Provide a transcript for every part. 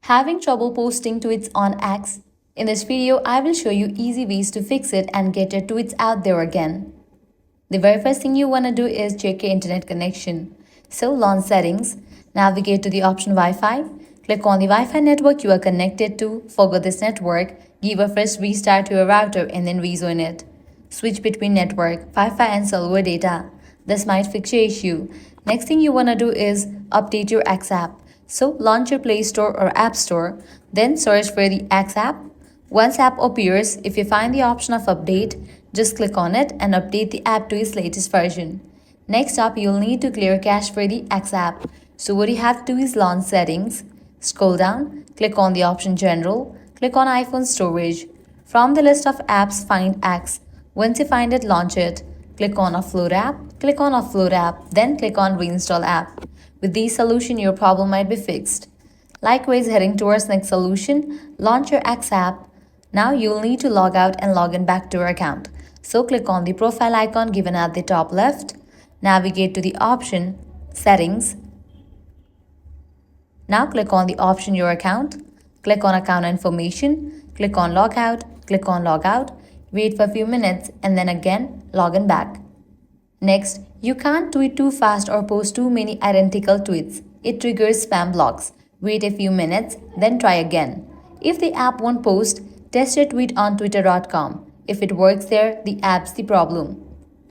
Having trouble posting tweets on X? In this video, I will show you easy ways to fix it and get your tweets out there again. The very first thing you want to do is check your internet connection. So launch settings, navigate to the option Wi-Fi, click on the Wi-Fi network you are connected to, forget this network, give a fresh restart to your router and then rejoin it. Switch between network, Wi-Fi and cellular data. This might fix your issue. Next thing you want to do is update your X app. So launch your Play Store or App Store, then search for the X app. Once app appears, if you find the option of update, just click on it and update the app to its latest version. Next up, you'll need to clear cache for the X app. So what you have to do is launch settings, scroll down, click on the option general, click on iPhone storage. From the list of apps, find X. Once you find it, launch it. Click on Offload app, click on Offload app, then click on Reinstall app. With this solution, your problem might be fixed. Likewise, heading towards next solution, launch your X app. Now you'll need to log out and log in back to your account. So click on the profile icon given at the top left, navigate to the option Settings. Now click on the option Your Account, click on Account Information, click on Logout, click on Logout, wait for a few minutes and then again log in back. Next, you can't tweet too fast or post too many identical tweets. It triggers spam blocks. Wait a few minutes, then try again. If the app won't post, test your tweet on twitter.com. If it works there, the app's the problem.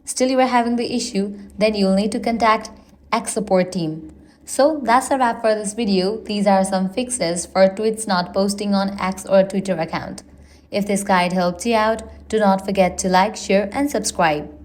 Still you are having the issue, then you'll need to contact X support team. So that's a wrap for this video. These are some fixes for tweets not posting on X or Twitter account. If this guide helped you out, do not forget to like, share and subscribe.